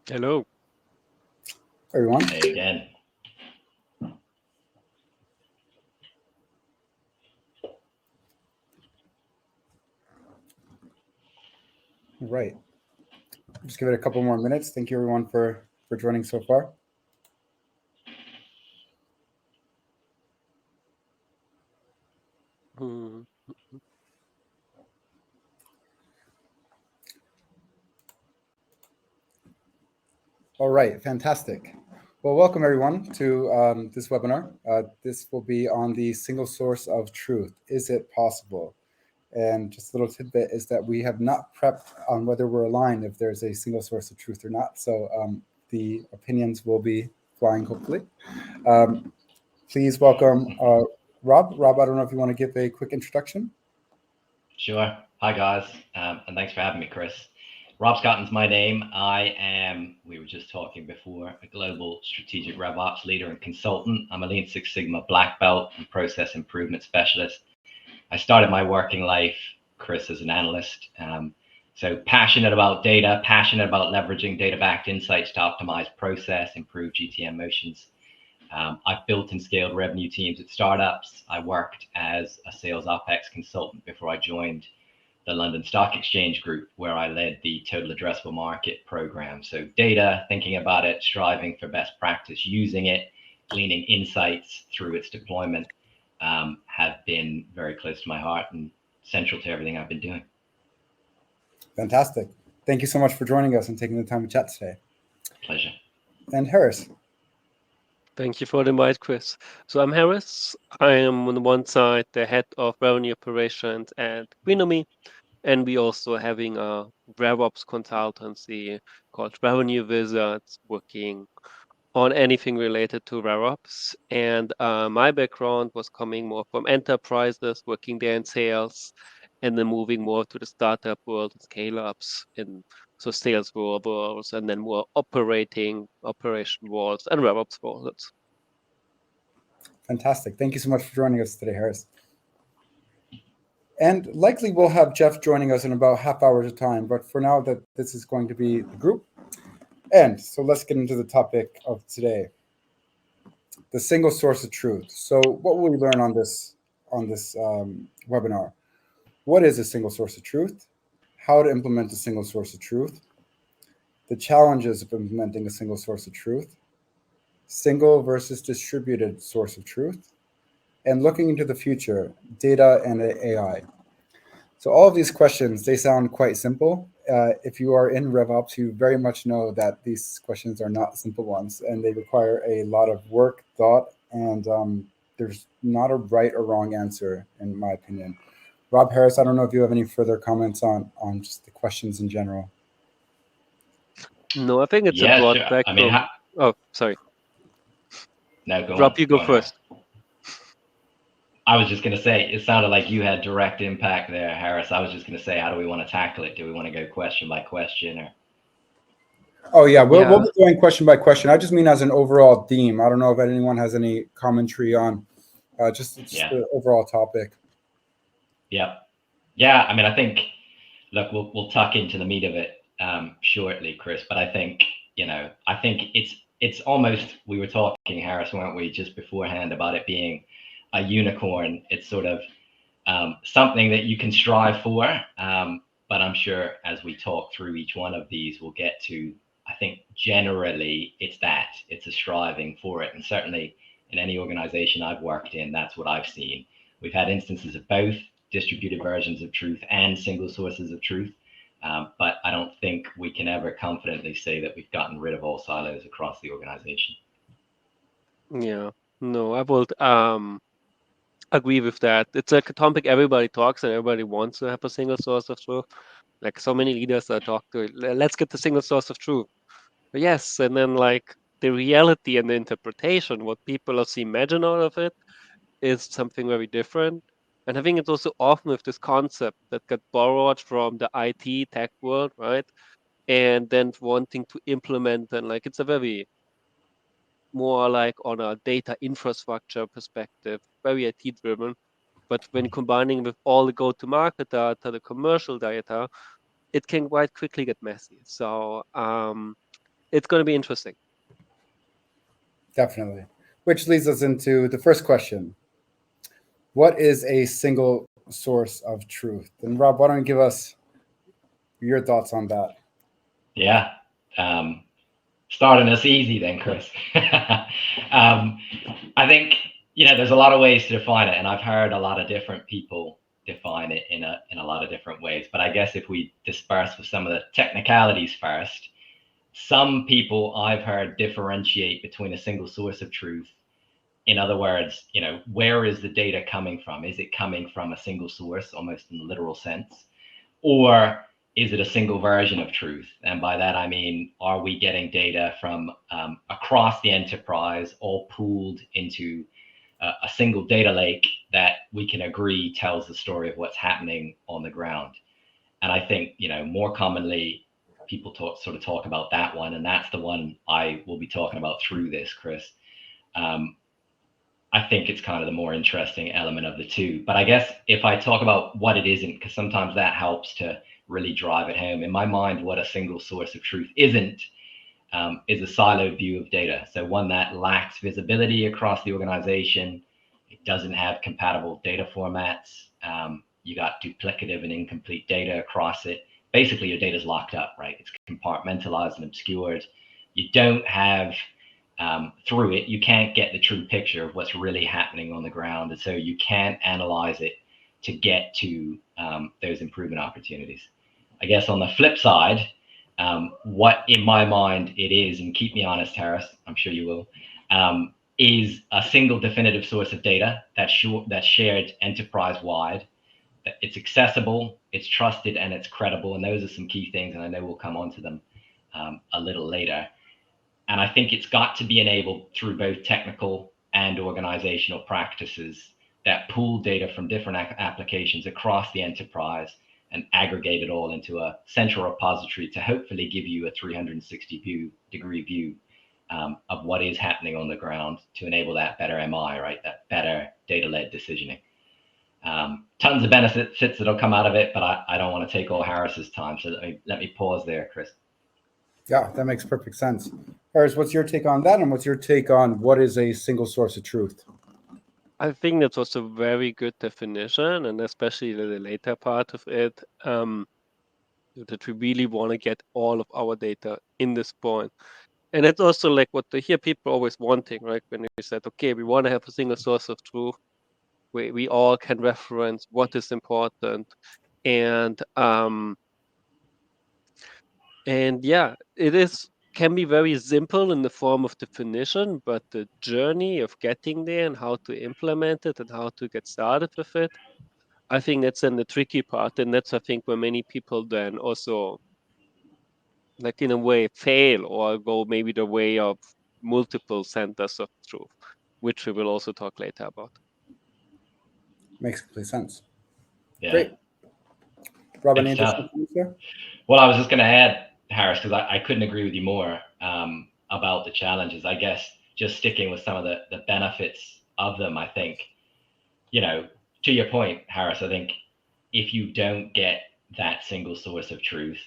Hello. Everyone. Hey again. Right. Just give it a couple more minutes. Thank you everyone for joining so far. Hmm. All right, fantastic. Well, welcome everyone to this webinar. This will be on the single source of truth. Is it possible? And just a little tidbit is that we have not prepped on whether we're aligned if there's a single source of truth or not. So the opinions will be flying, hopefully. Um, please welcome Rob. Rob, I don't know if you want to give a quick introduction. Sure. Hi, guys, and thanks for having me, Chris. Rob Scotton's my name. I am, we were just talking before, a global strategic RevOps leader and consultant. I'm a Lean Six Sigma black belt and process improvement specialist. I started my working life, Chris, as an analyst. So passionate about data, passionate about leveraging data-backed insights to optimize process, improve GTM motions. I've built and scaled revenue teams at startups. I worked as a sales OpEx consultant before I joined the London Stock Exchange Group, where I led the total addressable market program. So data, thinking about it, striving for best practice, using it, gleaning insights through its deployment, have been very close to my heart and central to everything I've been doing. Fantastic. Thank you so much for joining us and taking the time to chat today. Pleasure. And Harris. Thank you for the invite, Chris. So I'm Harris. I am on the one side the head of revenue operations at Greenome, and we also having a RevOps consultancy called Revenue Wizards, working on anything related to RevOps. And my background was coming more from enterprises, working there in sales, and then moving more to the startup world, scale ups, and so sales roles, and then more operation roles, and RevOps roles. Fantastic. Thank you so much for joining us today, Harris. And likely we'll have Jeff joining us in about half hour at a time, but for now that this is going to be the group. And so let's get into the topic of today. The single source of truth. So what will we learn on this webinar? What is a single source of truth? How to implement a single source of truth? The challenges of implementing a single source of truth? Single versus distributed source of truth? And looking into the future, data and AI. So all of these questions, they sound quite simple. If you are in RevOps, you very much know that these questions are not simple ones, and they require a lot of work, thought, and there's not a right or wrong answer, in my opinion. Rob Harris, I don't know if you have any further comments on just the questions in general. No, I think it's a Yeah, broad sure. I mean, spectrum. Oh, sorry. no, go Rob, on. you Go go on, Harris. first. I was just going to say, it sounded like you had direct impact there, Harris. I was just going to say, how do we want to tackle it? Do we want to go question by question or? Oh yeah, we'll Yeah. be going question by question. I just mean as an overall theme. I don't know if anyone has any commentary on just Yeah. the overall topic. Yeah. Yeah. I mean, I think, look, we'll tuck into the meat of it shortly, Chris, but I think, I think it's almost, we were talking, Harris, weren't we, just beforehand about it being a unicorn. It's sort of something that you can strive for. But I'm sure as we talk through each one of these, we'll get to, I think generally it's a striving for it. And certainly in any organization I've worked in, that's what I've seen. We've had instances of both distributed versions of truth and single sources of truth. But I don't think we can ever confidently say that we've gotten rid of all silos across the organization. Yeah. No, I would agree with that. It's like a topic everybody talks and everybody wants to have a single source of truth. Like so many leaders that talk to, let's get the single source of truth. But yes, and then like the reality and the interpretation, what people also imagine out of it, is something very different. And I think it's also often with this concept that got borrowed from the IT tech world, right? And then wanting to implement, and like it's a very more like on a data infrastructure perspective, very IT driven. But when combining with all the go-to-market data, the commercial data, it can quite quickly get messy. So it's going to be interesting. Definitely. Which leads us into the first question. What is a single source of truth? And Rob, why don't you give us your thoughts on that? Yeah. Starting us easy then, Chris. I think, there's a lot of ways to define it, and I've heard a lot of different people define it in a lot of different ways. But I guess if we disperse with some of the technicalities first, some people I've heard differentiate between a single source of truth. In other words, where is the data coming from? Is it coming from a single source, almost in the literal sense? Or is it a single version of truth? And by that, I mean, are we getting data from across the enterprise, all pooled into a single data lake that we can agree tells the story of what's happening on the ground? And I think, more commonly, people talk about that one. And that's the one I will be talking about through this, Chris. I think it's kind of the more interesting element of the two. But I guess if I talk about what it isn't, because sometimes that helps to really drive it home. In my mind, what a single source of truth isn't is a siloed view of data. So one that lacks visibility across the organization. It doesn't have compatible data formats. You got duplicative and incomplete data across it. Basically, your data is locked up, right? It's compartmentalized and obscured. You don't have through it, you can't get the true picture of what's really happening on the ground. And so you can't analyze it to get to those improvement opportunities. I guess on the flip side, what in my mind it is, and keep me honest, Harris, I'm sure you will, is a single definitive source of data that's shared enterprise-wide. It's accessible, it's trusted, and it's credible. And those are some key things, and I know we'll come on to them a little later. And I think it's got to be enabled through both technical and organizational practices that pool data from different applications across the enterprise and aggregate it all into a central repository to hopefully give you a 360-degree view of what is happening on the ground to enable that better MI, right? That better data-led decisioning. Tons of benefits that'll come out of it, but I don't want to take all Harris's time. So let me pause there, Chris. Yeah, that makes perfect sense. Harris, what's your take on that? And what's your take on what is a single source of truth? I think that was a very good definition, and especially the later part of it, that we really want to get all of our data in this point. And it's also like what I hear people always wanting, right? When we said, okay, we want to have a single source of truth, we all can reference what is important. And yeah, can be very simple in the form of definition, but the journey of getting there and how to implement it and how to get started with it, I think that's then the tricky part. And that's, I think, where many people then also, like in a way, fail or go maybe the way of multiple centers of truth, which we will also talk later about. Makes complete sense. Yeah. Great. Rob, any It's additional tough. comments there? Well, I was just going to add, Harris, because I couldn't agree with you more about the challenges. I guess just sticking with some of the benefits of them, I think, to your point, Harris, I think if you don't get that single source of truth,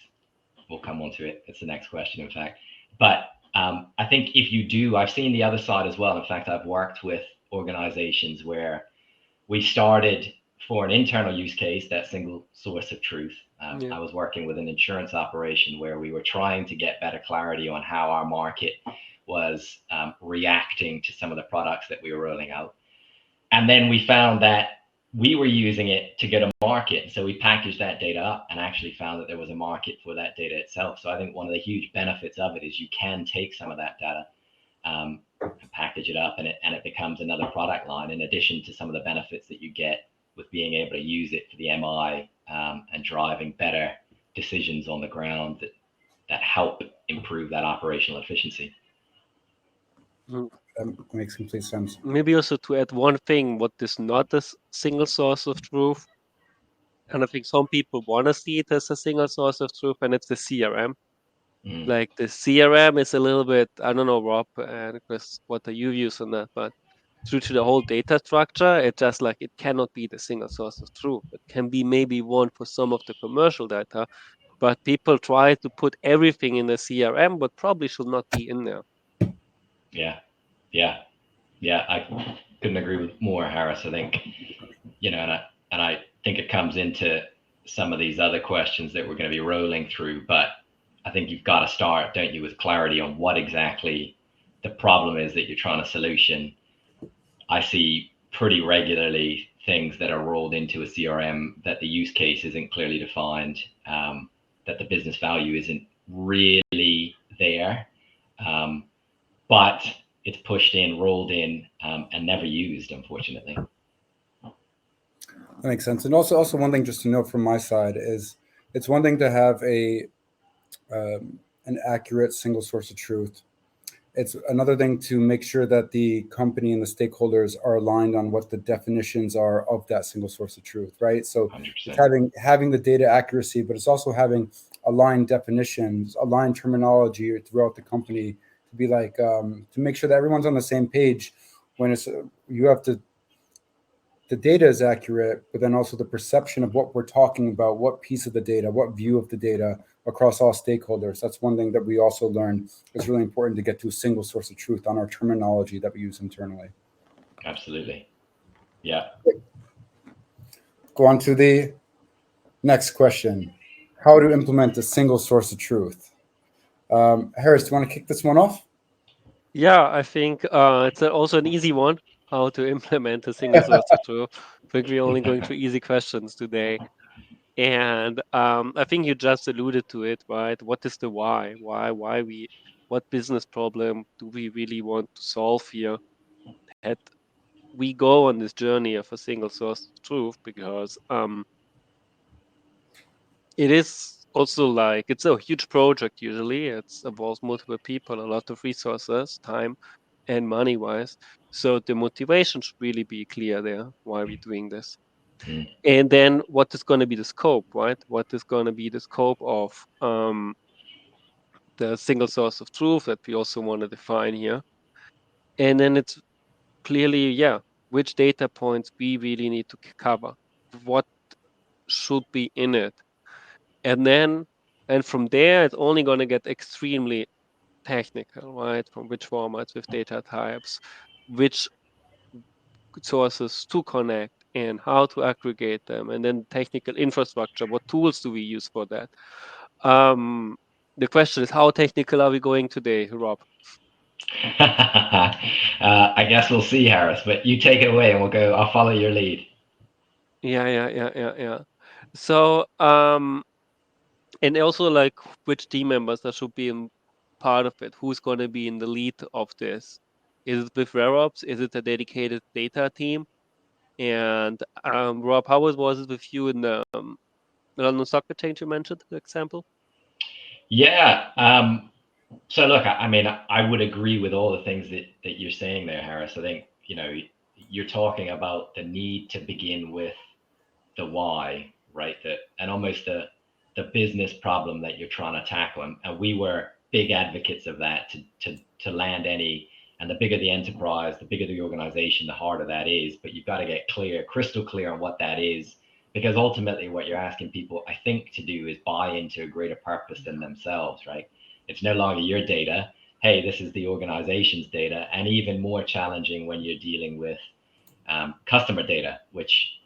we'll come on to it. It's the next question, in fact. But I think if you do, I've seen the other side as well. In fact, I've worked with organizations where we started for an internal use case, that single source of truth. I was working with an insurance operation where we were trying to get better clarity on how our market was reacting to some of the products that we were rolling out. And then we found that we were using it to go to market. So we packaged that data up and actually found that there was a market for that data itself. So I think one of the huge benefits of it is you can take some of that data, package it up, and it becomes another product line in addition to some of the benefits that you get with being able to use it for the MI and driving better decisions on the ground that help improve that operational efficiency. That makes complete sense. Maybe also to add one thing, what is not a single source of truth, and I think some people want to see it as a single source of truth, and it's the CRM. Like the CRM is a little bit, I don't know, Rob and Chris, what are your views on that? But due to the whole data structure, it just like it cannot be the single source of truth. It can be maybe one for some of the commercial data, but people try to put everything in the CRM, but probably should not be in there. Yeah. I couldn't agree with more, Harris. I think, and I think it comes into some of these other questions that we're going to be rolling through, but I think you've got to start, don't you, with clarity on what exactly the problem is that you're trying to solution. I see pretty regularly things that are rolled into a CRM that the use case isn't clearly defined, that the business value isn't really there, but it's pushed in, rolled in, and never used, unfortunately. That makes sense. And also one thing just to note from my side is it's one thing to have an accurate single source of truth. It's another thing to make sure that the company and the stakeholders are aligned on what the definitions are of that single source of truth, right? So 100%. it's having the data accuracy, but it's also having aligned definitions, aligned terminology throughout the company to be like to make sure that everyone's on the same page when it's you have to the data is accurate, but then also the perception of what we're talking about, what piece of the data, what view of the data across all stakeholders. That's one thing that we also learned is really important to get to a single source of truth on our terminology that we use internally. Absolutely. Yeah. Go on to the next question. How to implement a single source of truth. Harris, do you want to kick this one off? Yeah, I think it's also an easy one, how to implement a single source of truth. I think we're only going through easy questions today. And I think you just alluded to it, right? What is the why? What business problem do we really want to solve here? That we go on this journey of a single source of truth because it is also like it's a huge project usually. It involves multiple people, a lot of resources, time and money wise. So the motivation should really be clear there why we're doing this. And then what is going to be the scope, right? What is going to be the scope of the single source of truth that we also want to define here? And then it's clearly, yeah, which data points we really need to cover, what should be in it. And from there, it's only going to get extremely technical, right? From which formats with data types, which sources to connect and how to aggregate them, and then technical infrastructure. What tools do we use for that? The question is, how technical are we going today, Rob? I guess we'll see, Harris, but you take it away and I'll follow your lead. Yeah. So, and also like which team members that should be in part of it, who's going to be in the lead of this? Is it with RevOps? Is it a dedicated data team? And Rob, how was it with you in the London Stock Exchange you mentioned, for example? Yeah. So look, I mean, I would agree with all the things that you're saying there, Harris. I think, you're talking about the need to begin with the why, right? And almost the business problem that you're trying to tackle. And we were big advocates of that to land any, and the bigger the enterprise, the bigger the organization, the harder that is. But you've got to get crystal clear on what that is, because ultimately what you're asking people, I think, to do is buy into a greater purpose than themselves, right? It's no longer your data. Hey, this is the organization's data. And even more challenging when you're dealing with customer data, which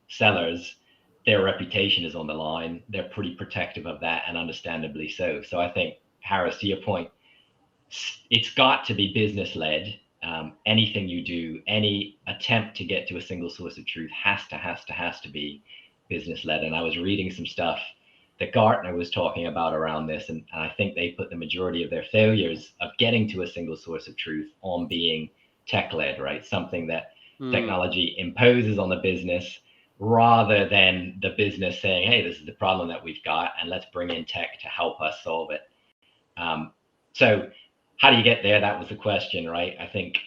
sellers, their reputation is on the line. They're pretty protective of that, and understandably so. So I think, Harris, to your point, it's got to be business led. Anything you do, any attempt to get to a single source of truth has to be business led. And I was reading some stuff that Gartner was talking about around this, and I think they put the majority of their failures of getting to a single source of truth on being tech led, right? Something that technology imposes on the business rather than the business saying, hey, this is the problem that we've got, and let's bring in tech to help us solve it. So how do you get there? That was the question, right? I think,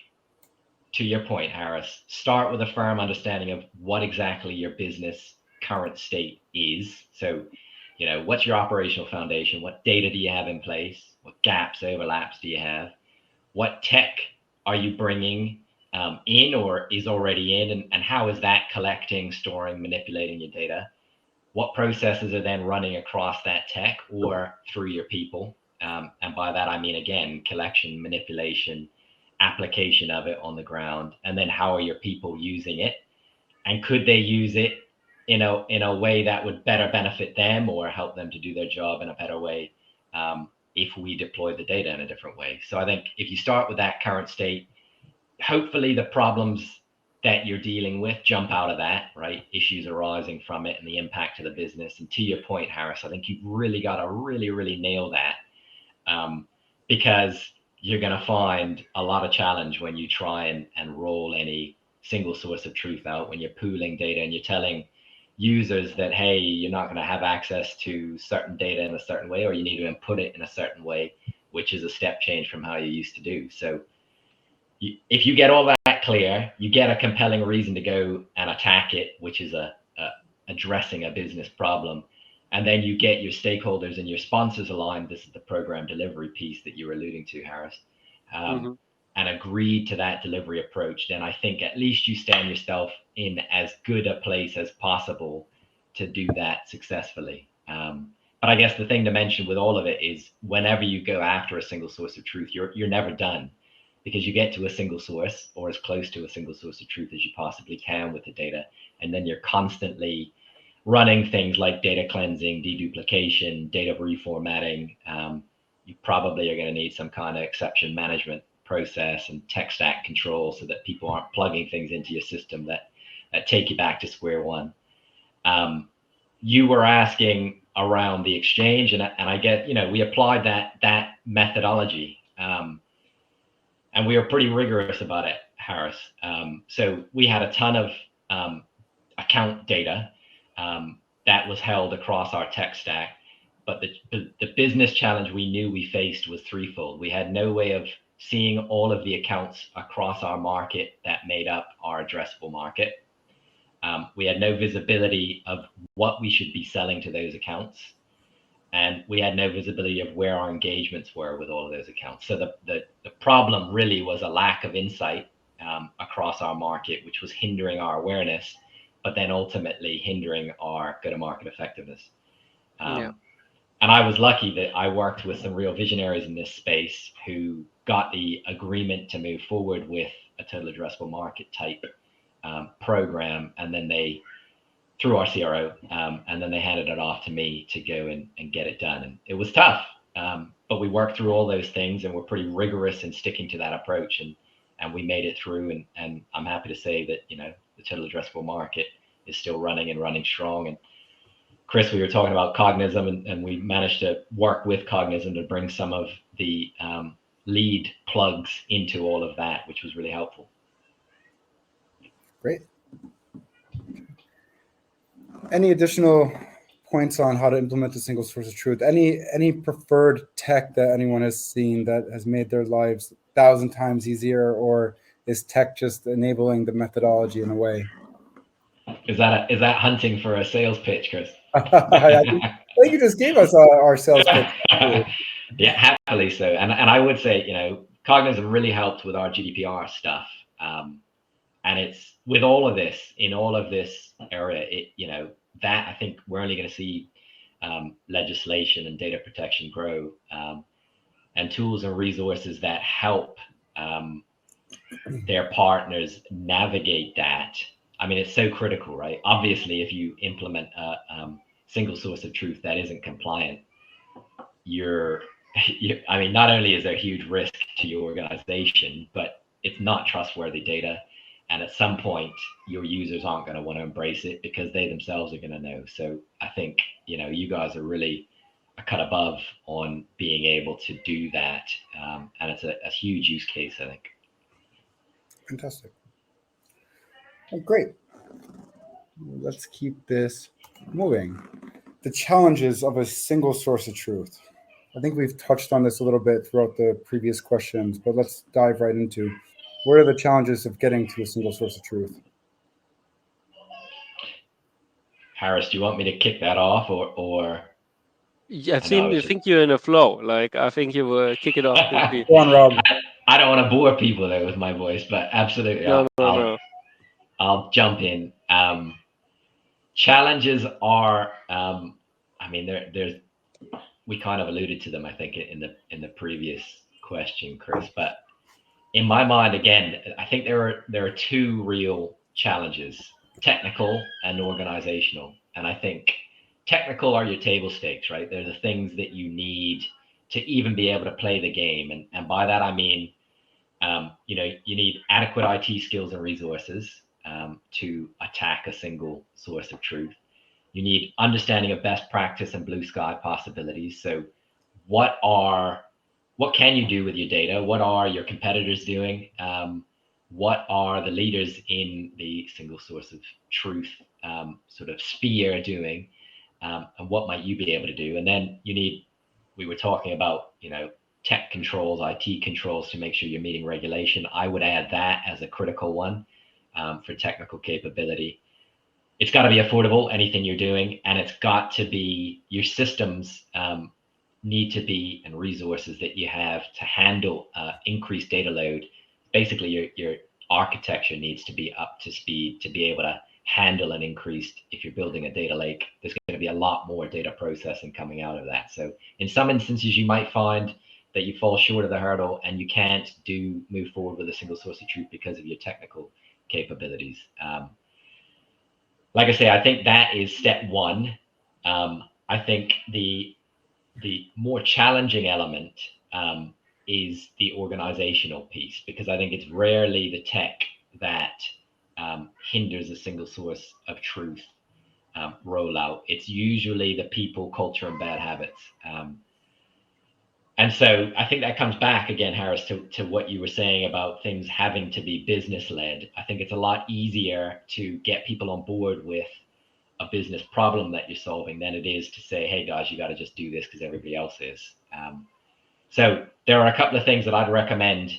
to your point, Harris, start with a firm understanding of what exactly your business current state is. So, what's your operational foundation? What data do you have in place? What gaps, overlaps do you have? What tech are you bringing in or is already in? And how is that collecting, storing, manipulating your data? what processes are then running across that tech or through your people. And by that, I mean, again, collection, manipulation, application of it on the ground, and then how are your people using it? And could they use it in a way that would better benefit them or help them to do their job in a better way if we deploy the data in a different way? So I think if you start with that current state, hopefully the problems that you're dealing with jump out of that, right? Issues arising from it and the impact to the business. And to your point, Harris, I think you've really got to really nail that because you're going to find a lot of challenge when you try and roll any single source of truth out, when you're pooling data and you're telling users that, hey, you're not going to have access to certain data in a certain way, or you need to input it in a certain way, which is a step change from how you used to do. So if you get all that clear, you get a compelling reason to go and attack it, which is addressing a business problem. And then you get your stakeholders and your sponsors aligned. This is the program delivery piece that you were alluding to, Harris, and agreed to that delivery approach. Then I think at least you stand yourself in as good a place as possible to do that successfully. But I guess the thing to mention with all of it is whenever you go after a single source of truth, you're never done, because you get to a single source or as close to a single source of truth as you possibly can with the data. And then you're constantly running things like data cleansing, deduplication, data reformatting. You probably are going to need some kind of exception management process and tech stack control so that people aren't plugging things into your system that take you back to square one. You were asking around the exchange, and I get, we applied that methodology. And we were pretty rigorous about it, Harris. So we had a ton of account data that was held across our tech stack. But the business challenge we knew we faced was threefold. We had no way of seeing all of the accounts across our market that made up our addressable market. We had no visibility of what we should be selling to those accounts. And we had no visibility of where our engagements were with all of those accounts. So the problem really was a lack of insight across our market, which was hindering our awareness, but then ultimately hindering our go-to-market effectiveness. And I was lucky that I worked with some real visionaries in this space who got the agreement to move forward with a total addressable market type program, and then they, through our CRO, and then they handed it off to me to go and get it done. And it was tough, but we worked through all those things and we're pretty rigorous in sticking to that approach, and we made it through. And I'm happy to say that, the total addressable market is still running and running strong. And Chris, we were talking about Cognism, and we managed to work with Cognism to bring some of the lead plugs into all of that, which was really helpful. Great. Any additional points on how to implement a single source of truth? Any preferred tech that anyone has seen that has made their lives 1,000 times easier, or is tech just enabling the methodology in a way? Is that hunting for a sales pitch, Chris? I think you just gave us our sales pitch. Yeah, happily so. And I would say, Cognism really helped with our GDPR stuff. And it's with all of this, in all of this area, that I think we're only going to see legislation and data protection grow, and tools and resources that help their partners navigate that. I mean, it's so critical, right? Obviously, if you implement a single source of truth that isn't compliant, not only is there a huge risk to your organization, but it's not trustworthy data. And at some point, your users aren't going to want to embrace it because they themselves are going to know. So I think, you guys are really a cut above on being able to do that. And it's a huge use case, I think. Fantastic. Oh, great. Let's keep this moving. The challenges of a single source of truth. I think we've touched on this a little bit throughout the previous questions, but let's dive right into what are the challenges of getting to a single source of truth? Harris, do you want me to kick that off or? Yeah, I think you're in a flow. Like, I think you will kick it off. Go on, Rob. I don't want to bore people there with my voice, but absolutely. No. I'll jump in. Challenges are, I mean, there's we kind of alluded to them, I think, in the previous question, Chris. But in my mind, again, I think there are two real challenges: technical and organizational. And I think technical are your table stakes, right? They're the things that you need to even be able to play the game. And by that I mean, you know, you need adequate IT skills and resources to attack a single source of truth. You need understanding of best practice and blue sky possibilities. So what can you do with your data? What are your competitors doing? What are the leaders in the single source of truth sort of sphere doing? And what might you be able to do? And then we were talking about, you know, tech controls, IT controls to make sure you're meeting regulation. I would add that as a critical one for technical capability. It's got to be affordable, anything you're doing, and it's got to be your systems need to be, and resources that you have to handle increased data load. Basically, your architecture needs to be up to speed to be able to handle an increased. If you're building a data lake, there's going to be a lot more data processing coming out of that. So in some instances, you might find that you fall short of the hurdle and you can't move forward with a single source of truth because of your technical capabilities. Like I say, I think that is step one. I think the more challenging element is the organizational piece, because I think it's rarely the tech that hinders a single source of truth rollout. It's usually the people, culture, and bad habits. And so I think that comes back again, Harris, to what you were saying about things having to be business led. I think it's a lot easier to get people on board with a business problem that you're solving than it is to say, hey guys, you got to just do this because everybody else is. So there are a couple of things that I'd recommend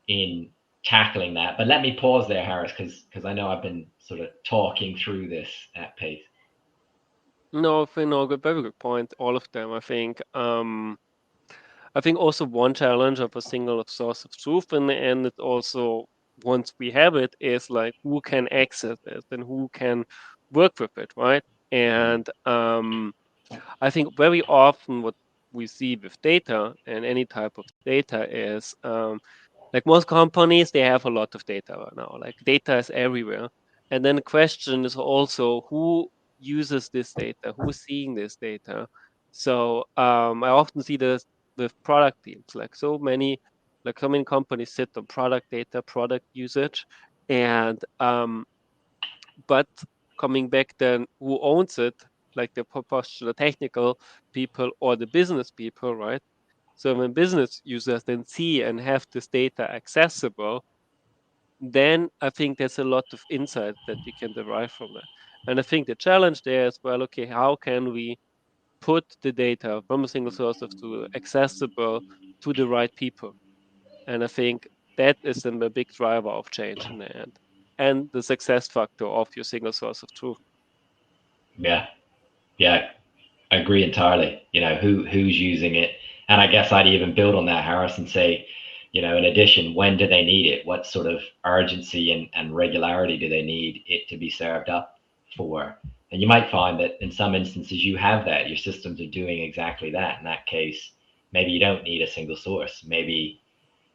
in tackling that. But let me pause there, Harris, because I know I've been sort of talking through this at pace. No, good, very good point. All of them, I think. I think also one challenge of a single source of truth in the end, it also, once we have it, is like who can access it and who can work with it, right? And I think very often what we see with data and any type of data is like most companies, they have a lot of data right now. Like data is everywhere. And then the question is also who uses this data, who's seeing this data. So I often see this with product teams, like so many companies sit on product data, product usage, and but coming back then, who owns it, like the proportional technical people or the business people, right? So when business users then see and have this data accessible, then I think there's a lot of insight that we can derive from that. And I think the challenge there is, well, okay, how can we put the data from a single source of truth accessible to the right people? And I think that is then the big driver of change in the end, and the success factor of your single source of truth. Yeah, I agree entirely. You know, who's using it, and I guess I'd even build on that, Harris, and say, you know, in addition, when do they need it? What sort of urgency and regularity do they need it to be served up for? And you might find that in some instances you have that. Your systems are doing exactly that. In that case, maybe you don't need a single source. Maybe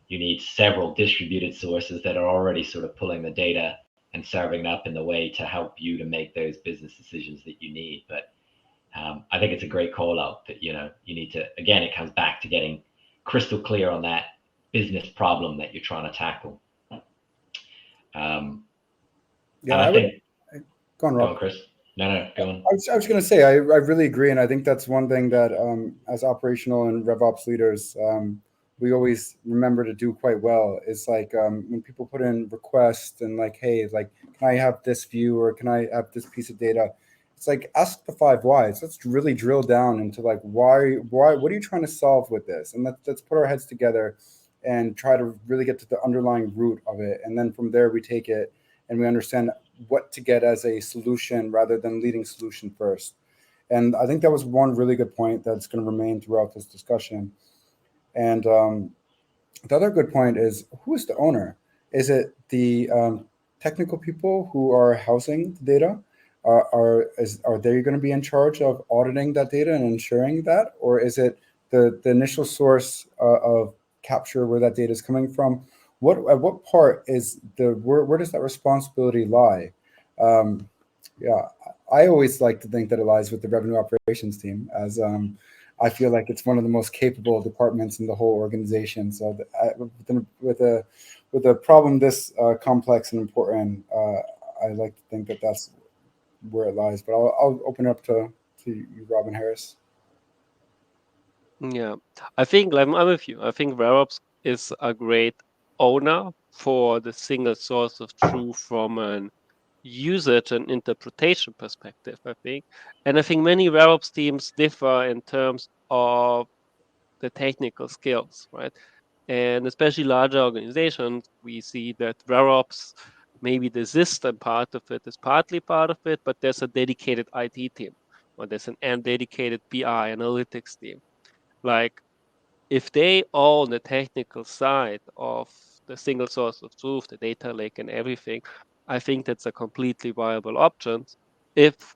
you need several distributed sources that are already sort of pulling the data and serving it up in the way to help you to make those business decisions that you need. But I think it's a great call out that, you know, you need to, again, it comes back to getting crystal clear on that business problem that you're trying to tackle. Yeah, I think, go on, Rob. Go on, Chris. No, go on. I was going to say, I really agree. And I think that's one thing that as operational and RevOps leaders, we always remember to do quite well. Is like when people put in requests and like, hey, like, can I have this view or can I have this piece of data? It's like, ask the 5 whys. Let's really drill down into like, why, what are you trying to solve with this? And let's put our heads together and try to really get to the underlying root of it. And then from there, we take it and we understand what to get as a solution rather than leading solution first. And I think that was one really good point that's going to remain throughout this discussion. And the other good point is, who is the owner? Is it the technical people who are housing the data? are they going to be in charge of auditing that data and ensuring that, or is it the initial source of capture where that data is coming from? At what part is where does that responsibility lie? Yeah, I always like to think that it lies with the revenue operations team, as I feel like it's one of the most capable departments in the whole organization. So with a problem this complex and important, I like to think that that's where it lies. But I'll open it up to you, Robin Harris. Yeah, I think I'm with you. I think RevOps is a great owner for the single source of truth from an usage and interpretation perspective, I think. And I think many RevOps teams differ in terms of the technical skills, right? And especially larger organizations, we see that RevOps, maybe the system part of it is partly part of it, but there's a dedicated IT team, or there's an dedicated BI analytics team. Like, if they own the technical side of the single source of truth, the data lake and everything, I think that's a completely viable option. If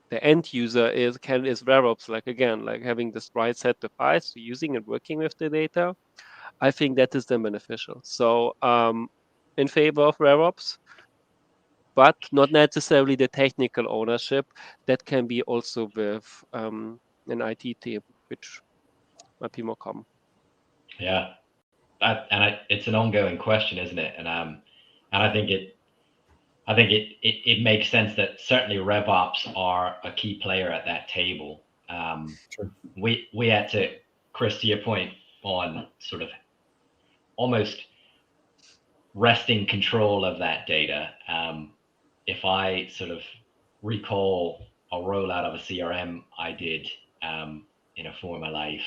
the end user is RevOps, like again, like having this right set of eyes to using and working with the data, I think that is then beneficial. So in favor of RevOps, but not necessarily the technical ownership. That can be also with an IT team, which might be more common. Yeah, it's an ongoing question, isn't it? And I think it makes sense that certainly RevOps are a key player at that table. Sure. We had to, Chris, to your point on sort of almost wresting control of that data. If I sort of recall a rollout of a CRM I did in a former life,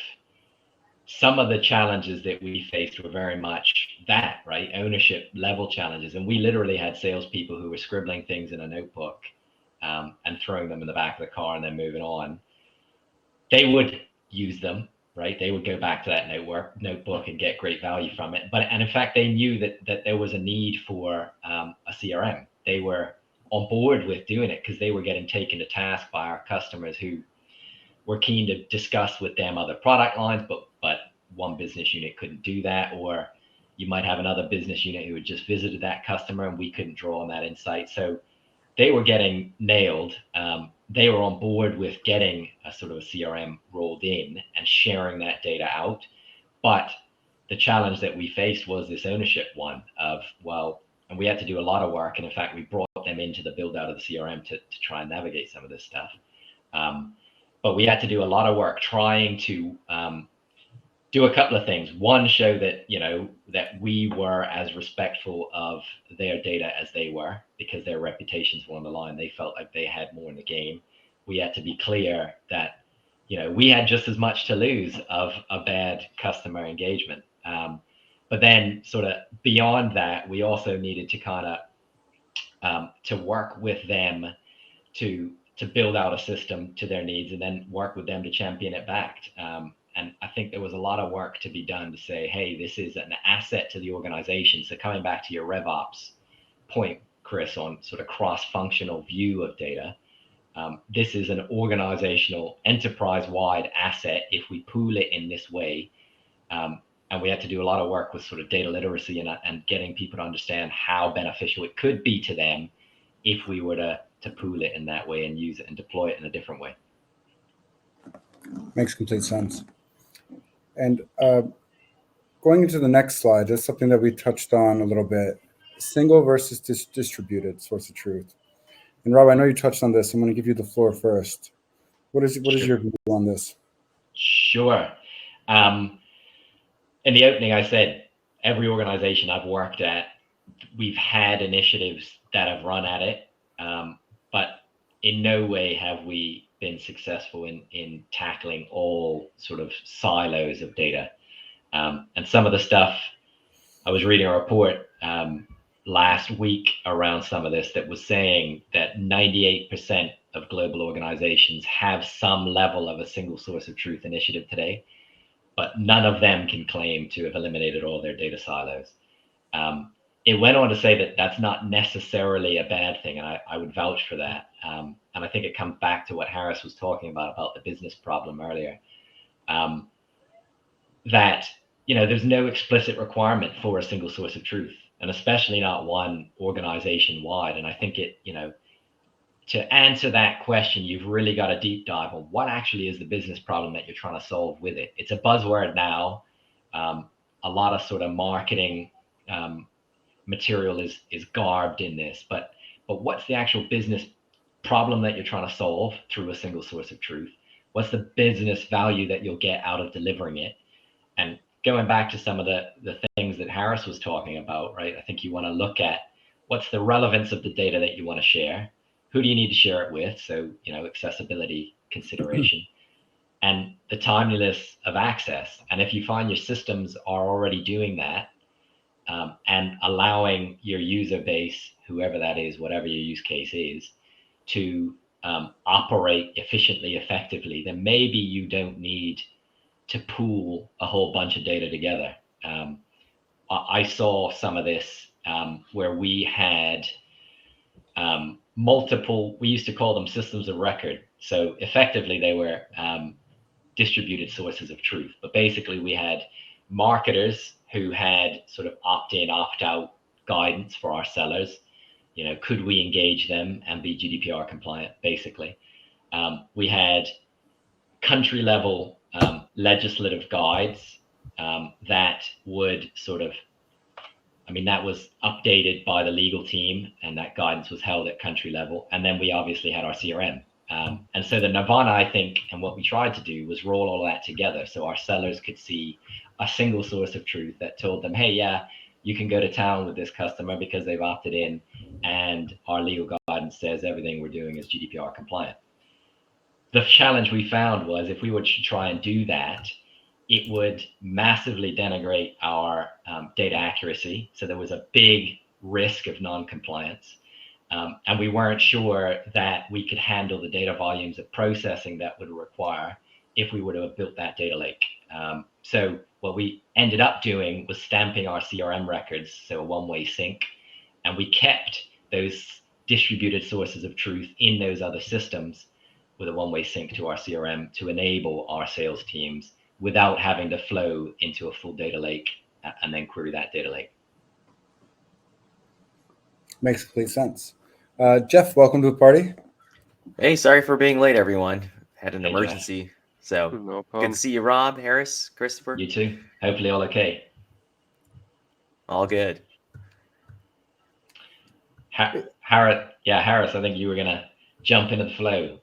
some of the challenges that we faced were very much that, right? Ownership level challenges. And we literally had salespeople who were scribbling things in a notebook and throwing them in the back of the car and then moving on. They would use them, right? They would go back to that notebook and get great value from it. And in fact, they knew that there was a need for a CRM. They were on board with doing it because they were getting taken to task by our customers who were keen to discuss with them other product lines, but one business unit couldn't do that, or you might have another business unit who had just visited that customer and we couldn't draw on that insight. So they were getting nailed. They were on board with getting a sort of a CRM rolled in and sharing that data out. But the challenge that we faced was this ownership one of, well, and we had to do a lot of work. And in fact, we brought them into the build out of the CRM to try and navigate some of this stuff. But we had to do a lot of work trying to do a couple of things. One, show that, that we were as respectful of their data as they were, because their reputations were on the line. They felt like they had more in the game. We had to be clear that, we had just as much to lose of a bad customer engagement. But then sort of beyond that, we also needed to kind of to work with them to build out a system to their needs and then work with them to champion it back. And I think there was a lot of work to be done to say, hey, this is an asset to the organization. So coming back to your RevOps point, Chris, on sort of cross-functional view of data, this is an organizational enterprise-wide asset if we pool it in this way. And we had to do a lot of work with sort of data literacy and getting people to understand how beneficial it could be to them if we were to pool it in that way and use it and deploy it in a different way. Makes complete sense. And going into the next slide, that's something that we touched on a little bit: single versus distributed source of truth. And Rob, I know you touched on this. I'm going to give you the floor first. What is your view on this? Sure. In the opening, I said every organization I've worked at, we've had initiatives that have run at it, but in no way have we been successful in tackling all sort of silos of data. And some of the stuff, I was reading a report last week around some of this that was saying that 98% of global organizations have some level of a single source of truth initiative today, but none of them can claim to have eliminated all their data silos. it went on to say that that's not necessarily a bad thing, and I would vouch for that. And I think it comes back to what Harris was talking about the business problem earlier. That there's no explicit requirement for a single source of truth, and especially not one organization wide. And I think to answer that question, you've really got to deep dive on what actually is the business problem that you're trying to solve with it. It's a buzzword now. A lot of sort of marketing material is garbed in this, but what's the actual business problem that you're trying to solve through a single source of truth? What's the business value that you'll get out of delivering it? And going back to some of the things that Harris was talking about, right? I think you want to look at what's the relevance of the data that you want to share. Who do you need to share it with? So, accessibility consideration and the timeliness of access. And if you find your systems are already doing that, and allowing your user base, whoever that is, whatever your use case is, to operate efficiently, effectively, then maybe you don't need to pool a whole bunch of data together. I saw some of this where we had multiple, we used to call them systems of record. So effectively they were distributed sources of truth. But basically we had marketers who had sort of opt-in, opt-out guidance for our sellers. Could we engage them and be GDPR compliant, basically? We had country level legislative guides that would sort of, that was updated by the legal team, and that guidance was held at country level. And then we obviously had our CRM. And so the nirvana, I think, and what we tried to do was roll all that together so our sellers could see a single source of truth that told them, hey, yeah, you can go to town with this customer because they've opted in, and our legal guidance says everything we're doing is GDPR compliant. The challenge we found was if we were to try and do that, it would massively denigrate our data accuracy. So there was a big risk of non-compliance. And we weren't sure that we could handle the data volumes of processing that would require if we were to have built that data lake. So what we ended up doing was stamping our CRM records, so a one-way sync, and we kept those distributed sources of truth in those other systems with a one-way sync to our CRM to enable our sales teams without having to flow into a full data lake and then query that data lake. Makes complete sense. Jeff, welcome to the party. Hey, sorry for being late, everyone. Had an Hey, emergency. So No good problem. to see you, Rob, Harris, Kristapor. You too. Hopefully all okay. All good. Harris, I think you were going to jump into the flow.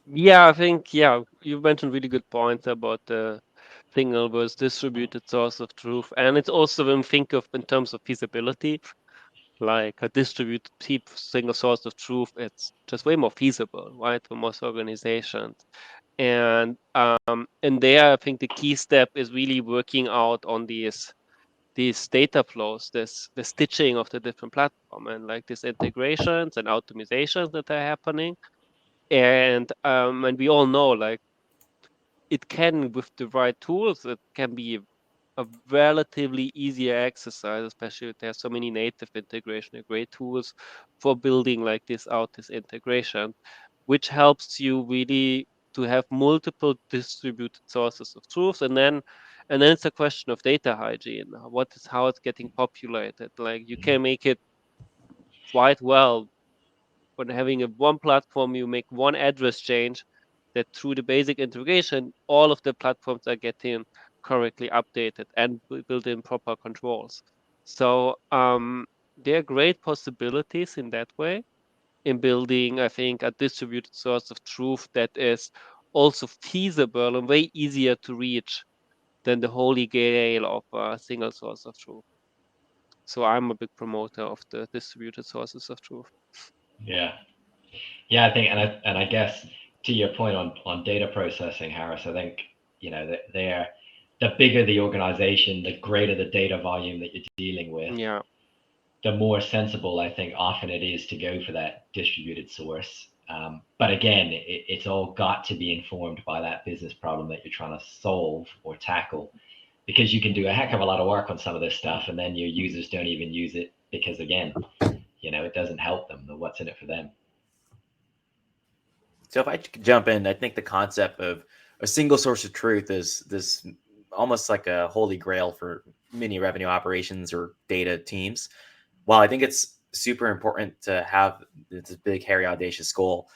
Yeah, I think, you mentioned really good points about the single versus distributed source of truth. And it's also when we think of in terms of feasibility, like a distributed single source of truth, it's just way more feasible, right, for most organizations. And there, I think the key step is really working out on these data flows, the stitching of the different platform, and like these integrations and optimizations that are happening. And we all know, like, it can, with the right tools, it can be a relatively easier exercise, especially if there's so many native integration and great tools for building like this integration, which helps you really to have multiple distributed sources of truth. And then it's a question of data hygiene. How it's getting populated. Like, you can make it quite well when having one platform, you make one address change that through the basic integration, all of the platforms are getting correctly updated and built in proper controls. So there are great possibilities in that way in building, I think, a distributed source of truth that is also feasible and way easier to reach than the holy grail of a single source of truth. So I'm a big promoter of the distributed sources of truth. Yeah. Yeah, I think, and I guess to your point on data processing, Harris, I think, that the bigger the organization, the greater the data volume that you're dealing with, Yeah. the more sensible I think often it is to go for that distributed source. But again, it's all got to be informed by that business problem that you're trying to solve or tackle, because you can do a heck of a lot of work on some of this stuff and then your users don't even use it, because again, it doesn't help them. What's in it for them? So if I could jump in, I think the concept of a single source of truth is this almost like a holy grail for many revenue operations or data teams. While I think it's super important to have this big, hairy, audacious goal,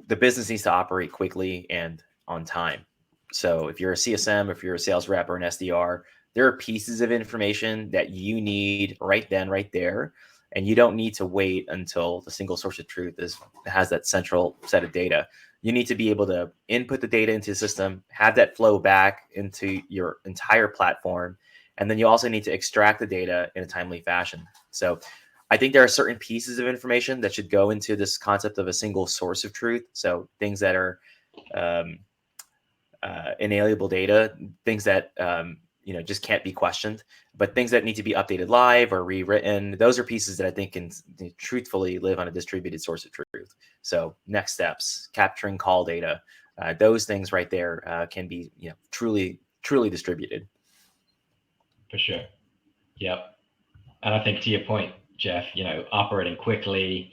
the business needs to operate quickly and on time. So if you're a CSM, if you're a sales rep or an SDR, there are pieces of information that you need right then, right there. And you don't need to wait until the single source of truth has that central set of data. You need to be able to input the data into the system, have that flow back into your entire platform. And then you also need to extract the data in a timely fashion. So I think there are certain pieces of information that should go into this concept of a single source of truth. So things that are inalienable data, things that just can't be questioned, but things that need to be updated live or rewritten. Those are pieces that I think can truthfully live on a distributed source of truth. So next steps, capturing call data, those things right there can be truly distributed. For sure. Yep. And I think to your point, Jeff, operating quickly,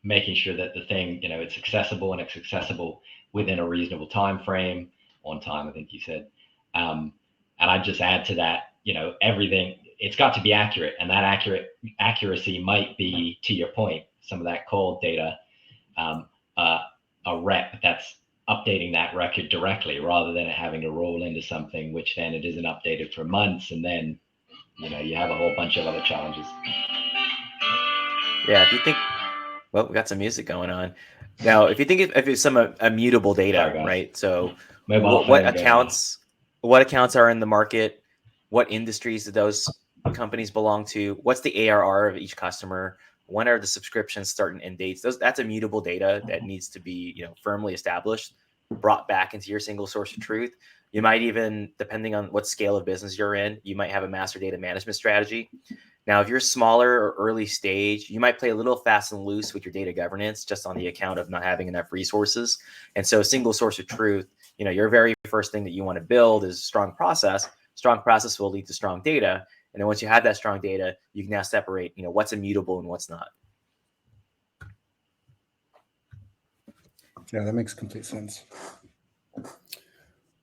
making sure that the thing, it's accessible and it's accessible within a reasonable time frame, on time, I think you said. And I'd just add to that, everything, it's got to be accurate, and that accuracy might be, to your point, some of that call data, a rep that's updating that record directly rather than it having to roll into something which then it isn't updated for months, and then you have a whole bunch of other challenges. Yeah, if you think, well, we got some music going on. Now, if you think if it's some immutable data, Sorry, right? So what accounts are in the market? What industries do those companies belong to? What's the ARR of each customer? When are the subscriptions start and end dates? That's immutable data that needs to be firmly established, brought back into your single source of truth. You might even, depending on what scale of business you're in, you might have a master data management strategy. Now, if you're smaller or early stage, you might play a little fast and loose with your data governance just on the account of not having enough resources. And so single source of truth, your very first thing that you want to build is strong process. Strong process will lead to strong data. And then once you have that strong data, you can now separate, what's immutable and what's not. Yeah, that makes complete sense.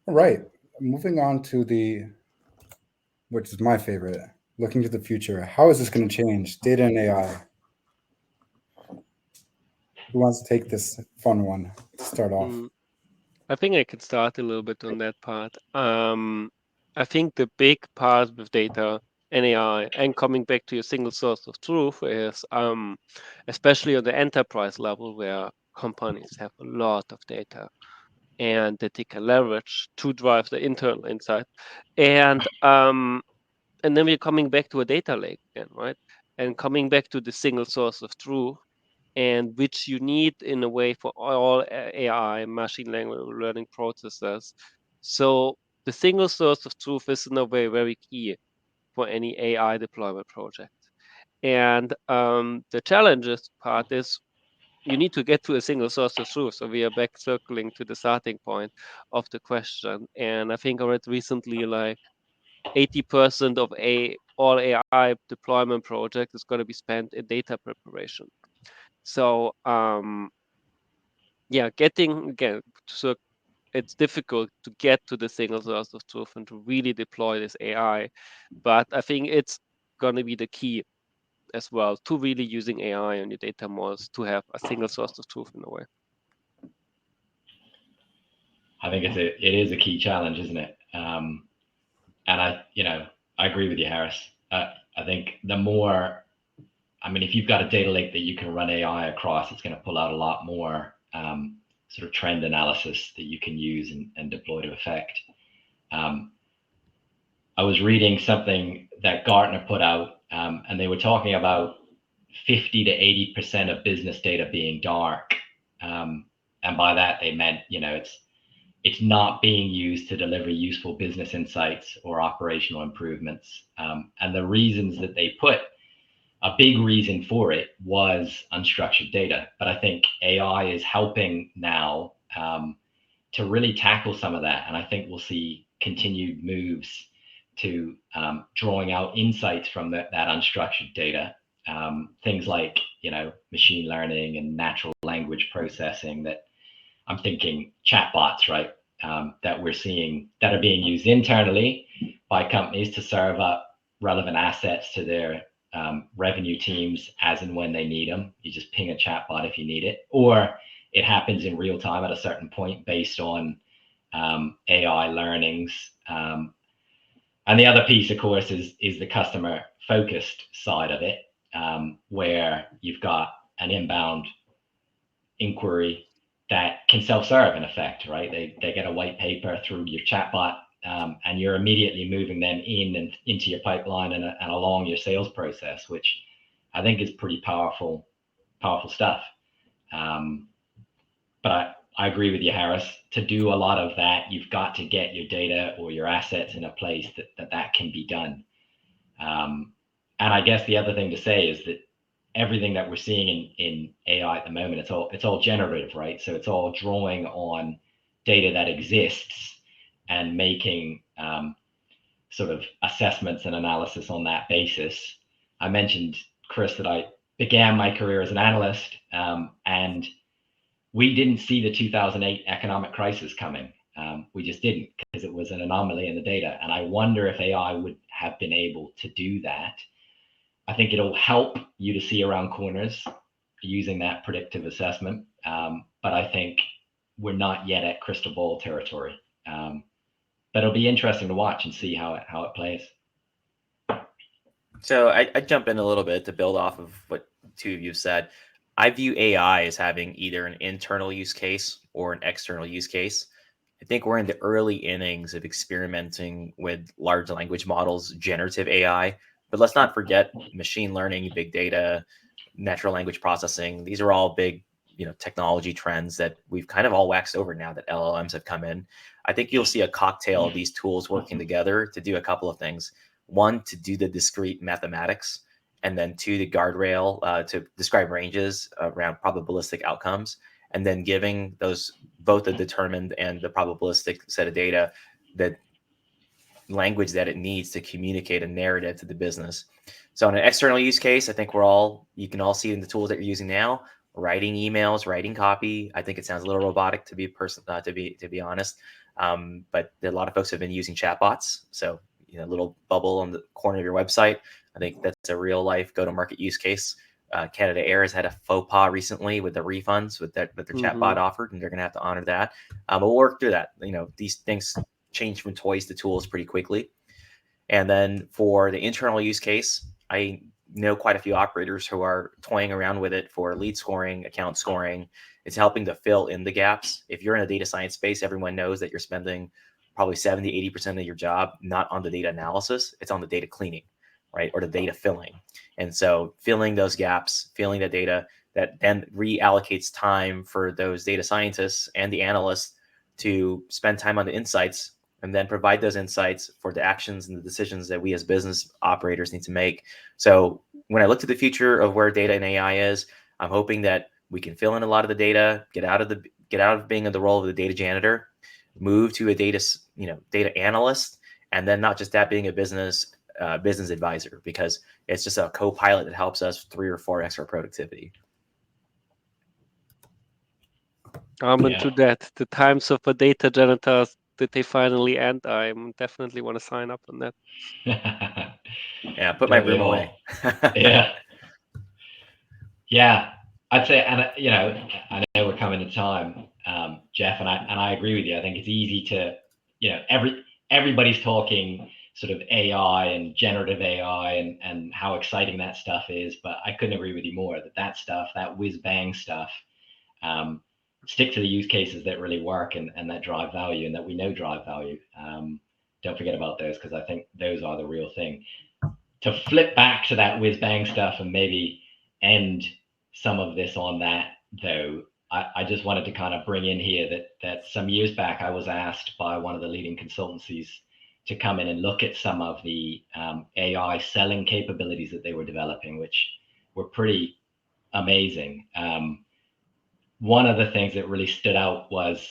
All right, moving on to which is my favorite, looking to the future. How is this going to change data and AI? Who wants to take this fun one to start off? I think I could start a little bit on that part. I think the big part with data and AI, and coming back to your single source of truth, is especially on the enterprise level where companies have a lot of data and that they can leverage to drive the internal insight. And then we're coming back to a data lake again, right? And coming back to the single source of truth, and which you need in a way for all AI, machine learning processes. So the single source of truth is in a way very key for any AI deployment project. And the challenges part is you need to get to a single source of truth. So we are back circling to the starting point of the question. And I think I read recently like 80% of all AI deployment project is going to be spent in data preparation. So getting again, so it's difficult to get to the single source of truth and to really deploy this AI, but I think it's going to be the key as well to really using AI on your data models to have a single source of truth in a way. I think it is a key challenge, isn't it? And I agree with you, Harris. I think if you've got a data lake that you can run AI across, it's going to pull out a lot more sort of trend analysis that you can use and deploy to effect. I was reading something that Gartner put out, and they were talking about 50 to 80% of business data being dark. And by that, they meant, it's not being used to deliver useful business insights or operational improvements. And the reasons that they put, a big reason for it was unstructured data. But I think AI is helping now to really tackle some of that. And I think we'll see continued moves to drawing out insights from that unstructured data. Things like, machine learning and natural language processing, that I'm thinking chatbots, right? That we're seeing that are being used internally by companies to serve up relevant assets to their revenue teams as and when they need them. You just ping a chatbot if you need it, or it happens in real time at a certain point based on AI learnings. And the other piece, of course, is the customer focused side of it, where you've got an inbound inquiry that can self-serve in effect, right? They get a white paper through your chatbot, and you're immediately moving them in and into your pipeline and along your sales process, which I think is pretty powerful stuff. But I agree with you, Harris. To do a lot of that, you've got to get your data or your assets in a place that can be done. And I guess the other thing to say is that everything that we're seeing in AI at the moment, it's all generative, right? So it's all drawing on data that exists and making sort of assessments and analysis on that basis. I mentioned, Chris, that I began my career as an analyst, and we didn't see the 2008 economic crisis coming. We just didn't, because it was an anomaly in the data. And I wonder if AI would have been able to do that. I think it'll help you to see around corners using that predictive assessment. But I think we're not yet at crystal ball territory. But it'll be interesting to watch and see how it plays. So I jump in a little bit to build off of what two of you said. I view AI as having either an internal use case or an external use case. I think we're in the early innings of experimenting with large language models, generative AI, but let's not forget machine learning, big data, natural language processing. These are all big, technology trends that we've kind of all waxed over now that LLMs have come in. I think you'll see a cocktail of these tools working together to do a couple of things. One, to do the discrete mathematics, and then two, the guardrail to describe ranges around probabilistic outcomes, and then giving those both the determined and the probabilistic set of data that language that it needs to communicate a narrative to the business. So in an external use case, I think you can all see in the tools that you're using now, writing emails, writing copy. I think it sounds a little robotic to be honest. But a lot of folks have been using chatbots. So, a little bubble on the corner of your website. I think that's a real life go-to-market use case. Canada Air has had a faux pas recently with the refunds that their chatbot offered, and they're going to have to honor that. But we'll work through that. These things change from toys to tools pretty quickly. And then for the internal use case, I know quite a few operators who are toying around with it for lead scoring, account scoring. It's helping to fill in the gaps. If you're in a data science space, everyone knows that you're spending probably 70, 80% of your job not on the data analysis, it's on the data cleaning, right? Or the data filling. And so filling those gaps, filling the data, that then reallocates time for those data scientists and the analysts to spend time on the insights and then provide those insights for the actions and the decisions that we as business operators need to make. So when I look to the future of where data and AI is, I'm hoping that we can fill in a lot of the data, get out of being in the role of the data janitor, move to a data analyst, and then not just that being a business advisor, because it's just a co-pilot that helps us 3 or 4x our productivity. I'm into that. The times of a data janitor, did they finally end? I definitely want to sign up on that. Yeah, put my broom away. Yeah. I'd say, and I know we're coming to time, Jeff, and I agree with you. I think it's easy to, everybody's talking sort of AI and generative AI and how exciting that stuff is, but I couldn't agree with you more that stuff, that whiz bang stuff, stick to the use cases that really work and that drive value and that we know drive value. Don't forget about those, because I think those are the real thing. To flip back to that whiz bang stuff and maybe end some of this on that, though, I just wanted to kind of bring in here that some years back I was asked by one of the leading consultancies to come in and look at some of the AI selling capabilities that they were developing, which were pretty amazing. One of the things that really stood out was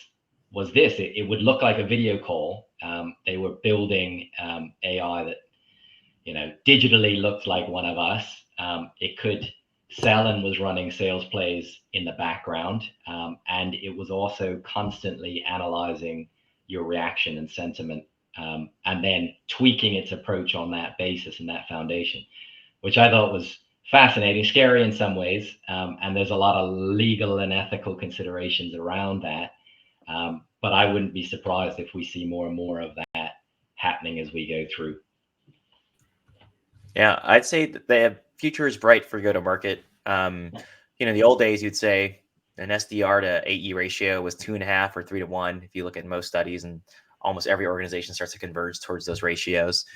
was this. It would look like a video call. They were building AI that, digitally looked like one of us. It could sell and was running sales plays in the background. And it was also constantly analyzing your reaction and sentiment, and then tweaking its approach on that basis and that foundation, which I thought was fascinating, scary in some ways. And there's a lot of legal and ethical considerations around that. But I wouldn't be surprised if we see more and more of that happening as we go through. Yeah, I'd say that the future is bright for go-to-market. In the old days, you'd say an SDR to AE ratio was 2.5 or 3 to 1. If you look at most studies, and almost every organization starts to converge towards those ratios.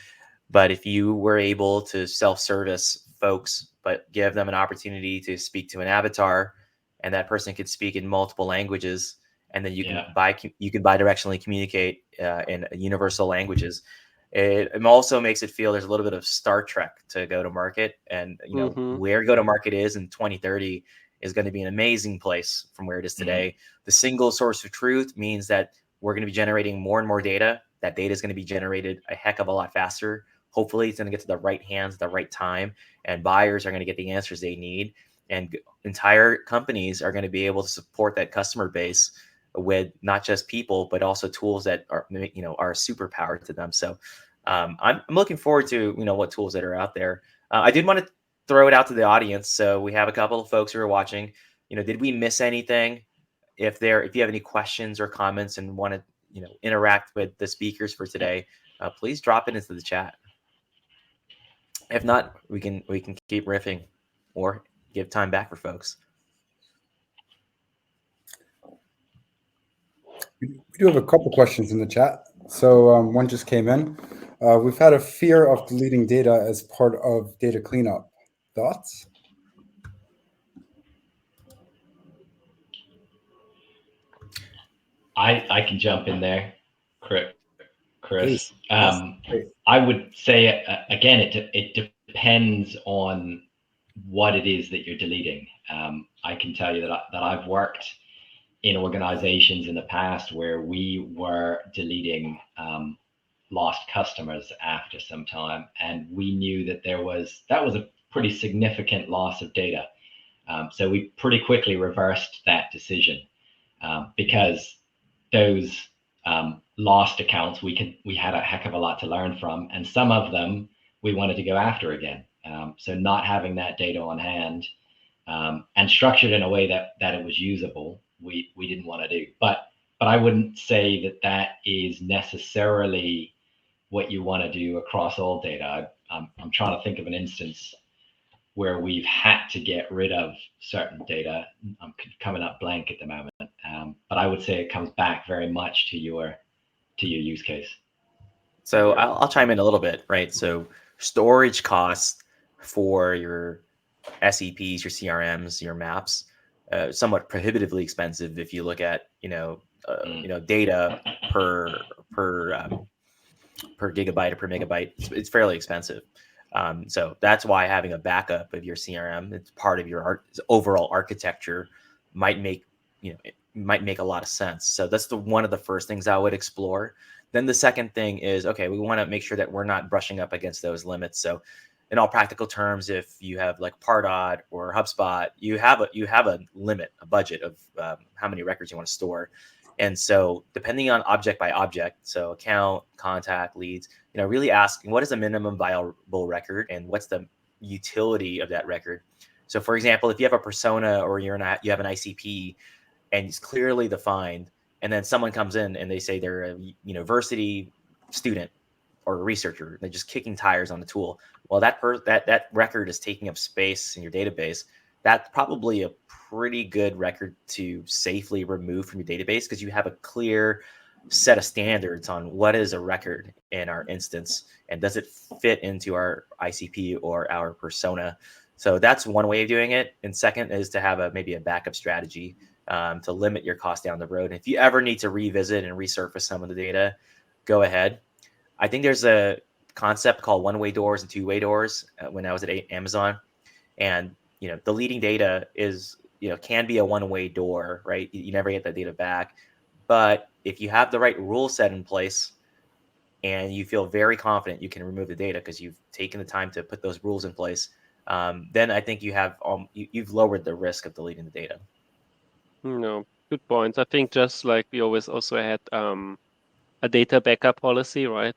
But if you were able to self-service folks, but give them an opportunity to speak to an avatar, and that person could speak in multiple languages, and then you can bi-directionally communicate in universal languages. It also makes it feel there's a little bit of Star Trek to go to market, and where go to market is in 2030 is going to be an amazing place from where it is today. The single source of truth means that we're going to be generating more and more data. That data is going to be generated a heck of a lot faster. Hopefully it's going to get to the right hands at the right time, and buyers are going to get the answers they need, and entire companies are going to be able to support that customer base with not just people, but also tools that are, are a superpower to them. So I'm looking forward to, what tools that are out there. I did want to throw it out to the audience. So we have a couple of folks who are watching. Did we miss anything? If you have any questions or comments and want to, interact with the speakers for today, please drop it into the chat. If not, we can keep riffing or give time back for folks. We do have a couple questions in the chat. So one just came in. We've had a fear of deleting data as part of data cleanup. Thoughts? I can jump in there, Chris. Please. I would say, again, it depends on what it is that you're deleting. I can tell you that I've worked in organizations in the past where we were deleting lost customers after some time, and we knew that that was a pretty significant loss of data. So we pretty quickly reversed that decision, because those lost accounts we had a heck of a lot to learn from, and some of them we wanted to go after again. So not having that data on hand and structured in a way that it was usable, we didn't want to do. But I wouldn't say that is necessarily what you want to do across all data. I'm trying to think of an instance where we've had to get rid of certain data. I'm coming up blank at the moment, but I would say it comes back very much to your use case. So I'll chime in a little bit, right? So storage costs for your SEPs, your CRMs, your maps, somewhat prohibitively expensive if you look at data per gigabyte or per megabyte. It's fairly expensive. So that's why having a backup of your CRM, it's part of your overall architecture, might make a lot of sense. So that's one of the first things I would explore. Then the second thing is, okay, we want to make sure that we're not brushing up against those limits. So in all practical terms, if you have like Pardot or HubSpot, you have a limit, a budget of how many records you want to store. And so depending on object by object, so account, contact, leads, really asking what is the minimum viable record and what's the utility of that record. So for example, if you have a persona or you have an ICP and it's clearly defined, and then someone comes in and they say they're a university student or a researcher, they're just kicking tires on the tool. Well, that record is taking up space in your database. That's probably a pretty good record to safely remove from your database, because you have a clear set of standards on what is a record in our instance and does it fit into our ICP or our persona. So that's one way of doing it. And second is to have maybe a backup strategy to limit your cost down the road. And if you ever need to revisit and resurface some of the data, go ahead. I think there's a concept called one-way doors and two-way doors when I was at Amazon. And deleting data is can be a one-way door, right? You never get that data back. But if you have the right rule set in place and you feel very confident you can remove the data because you've taken the time to put those rules in place, then I think you have you've lowered the risk of deleting the data. Good points. I think just like we always also had a data backup policy, right?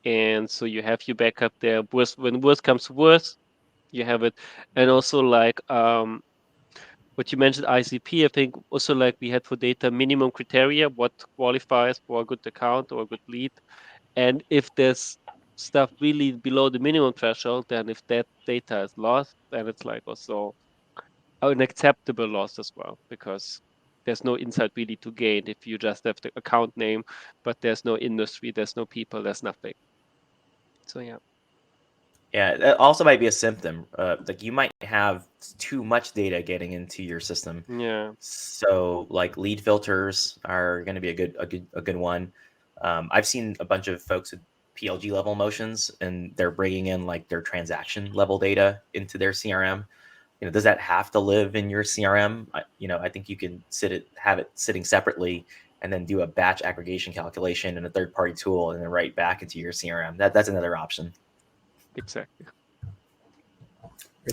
And so you have your backup there. When worst comes to worst, you have it. And also like what you mentioned, ICP, I think also like we had for data minimum criteria, what qualifies for a good account or a good lead. And if there's stuff really below the minimum threshold, then if that data is lost, then it's like also an acceptable loss as well, because there's no insight really to gain if you just have the account name, but there's no industry, there's no people, there's nothing. So yeah. Yeah, that also might be a symptom. Like you might have too much data getting into your system. Yeah. So like lead filters are going to be a good one. I've seen a bunch of folks with PLG level motions, and they're bringing in like their transaction level data into their CRM. Does that have to live in your CRM? I think you can have it sitting separately, and then do a batch aggregation calculation in a third-party tool, and then write back into your CRM. That's another option. Exactly.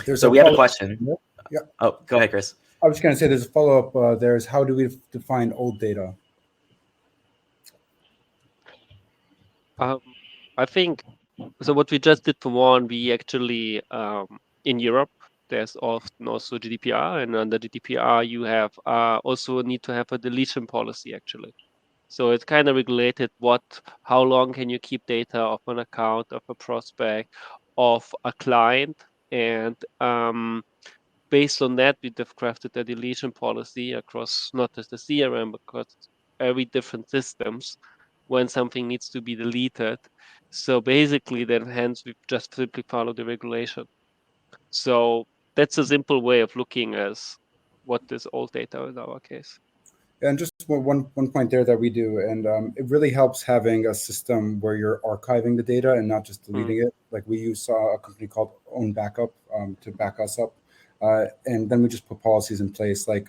There's So we have a question. Yeah. Oh, go ahead, Chris. I was going to say there's a follow-up. There's how do we define old data? I think so. What we just did for one, we actually in Europe, there's often also GDPR, and under GDPR you have also need to have a deletion policy actually. So it's kind of regulated how long can you keep data of an account, of a prospect, of a client, and based on that, we've crafted a deletion policy across not just the CRM, but across every different systems when something needs to be deleted. So basically, then hence we just simply follow the regulation. So that's a simple way of looking as what is old data in our case. And just one point there that we do, and it really helps having a system where you're archiving the data and not just deleting it. Like we use a company called Own Backup to back us up, and then we just put policies in place like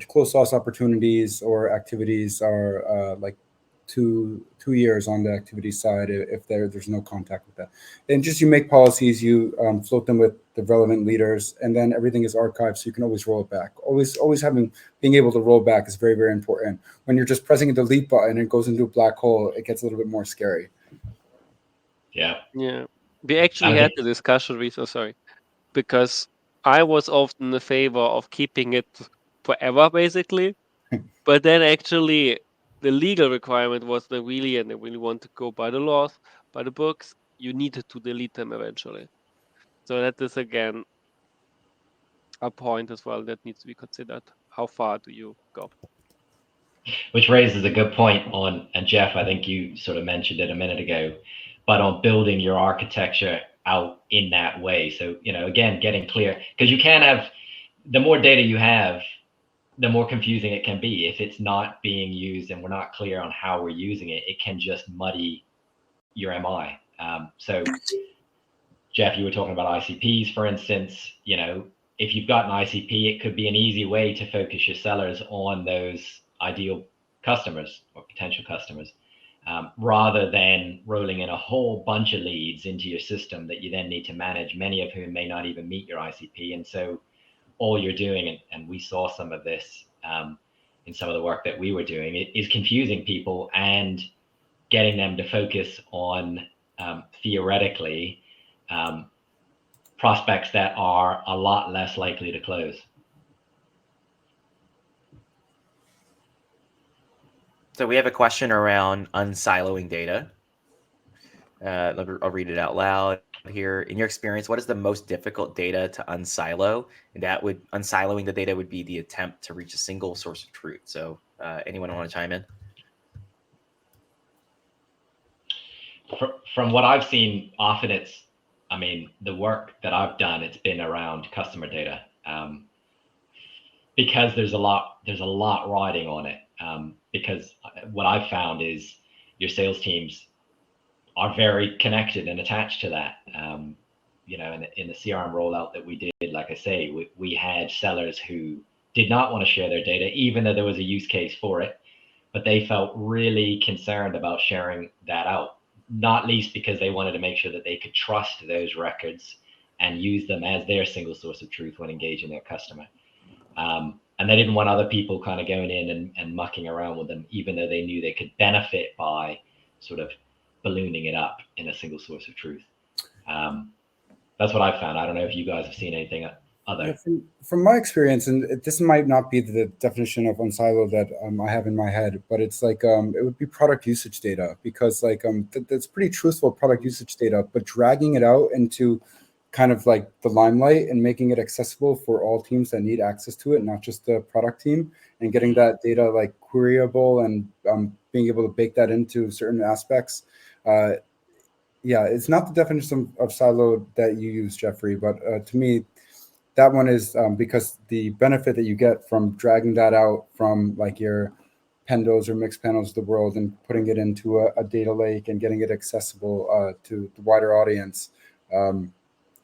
close source opportunities or activities are like 2 years on the activity side if there's no contact with that, and just you make policies, you float them with the relevant leaders, and then everything is archived so you can always roll it back. Always being able to roll back is very, very important. When you're just pressing a delete button and it goes into a black hole, it gets a little bit more scary. Yeah We actually had the discussion recently, sorry, because I was often in favor of keeping it forever basically, but then actually the legal requirement was and they really want to go by the laws, by the books, you needed to delete them eventually. So that is again a point as well that needs to be considered. How far do you go? Which raises a good point on, and Jeff, I think you sort of mentioned it a minute ago, but on building your architecture out in that way. So, again, getting clear, because you can have, the more data you have, the more confusing it can be. If it's not being used and we're not clear on how we're using it, it can just muddy your MI. So Jeff, you were talking about ICPs, for instance. If you've got an ICP, it could be an easy way to focus your sellers on those ideal customers or potential customers, rather than rolling in a whole bunch of leads into your system that you then need to manage, many of whom may not even meet your ICP. And so all you're doing, and we saw some of this in some of the work that we were doing, is confusing people and getting them to focus on theoretically prospects that are a lot less likely to close. So we have a question around unsiloing data. I'll read it out loud here. In your experience, what is the most difficult data to unsilo? And unsiloing the data would be the attempt to reach a single source of truth. So anyone want to chime in? From what I've seen, often the work that I've done, it's been around customer data, because there's a lot riding on it. Because what I've found is your sales teams are very connected and attached to that. In the CRM rollout that we did, like I say, we had sellers who did not want to share their data, even though there was a use case for it. but they felt really concerned about sharing that out, not least because they wanted to make sure that they could trust those records and use them as their single source of truth when engaging their customer. And they didn't want other people kind of going in and mucking around with them, even though they knew they could benefit by sort of ballooning it up in a single source of truth. That's what I found. I don't know if you guys have seen anything other. Yeah, from my experience, and this might not be the definition of unsiloed that I have in my head, but it's like it would be product usage data, because like that's pretty truthful product usage data, but dragging it out into kind of like the limelight and making it accessible for all teams that need access to it, not just the product team, and getting that data like queryable and being able to bake that into certain aspects. Yeah, it's not the definition of siloed that you use, Jeffrey, but to me, that one is because the benefit that you get from dragging that out from like your Pendos or mixed panels of the world and putting it into a data lake and getting it accessible to the wider audience.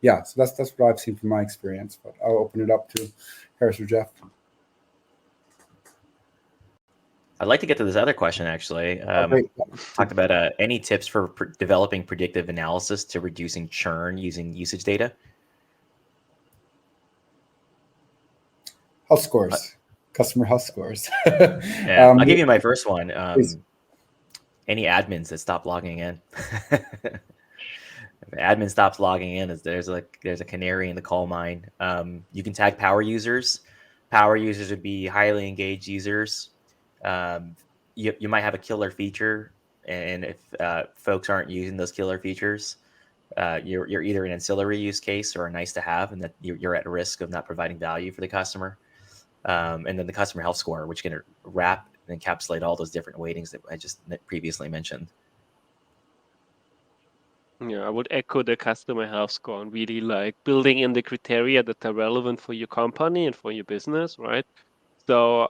Yeah, so that's what I've seen from my experience, but I'll open it up to Harris or Jeff. I'd like to get to this other question, actually. Talked about any tips for developing predictive analysis to reducing churn using usage data? Health scores, customer health scores. Yeah, I'll give you my first one. Any admins that stop logging in. If an admin stops logging in, there's a canary in the coal mine. You can tag power users. Power users would be highly engaged users. You might have a killer feature, and if folks aren't using those killer features, you're either an ancillary use case or a nice to have, and that you're at risk of not providing value for the customer. And then the customer health score, which can wrap and encapsulate all those different weightings that I just previously mentioned. Yeah, I would echo the customer health score and really like building in the criteria that are relevant for your company and for your business, right? So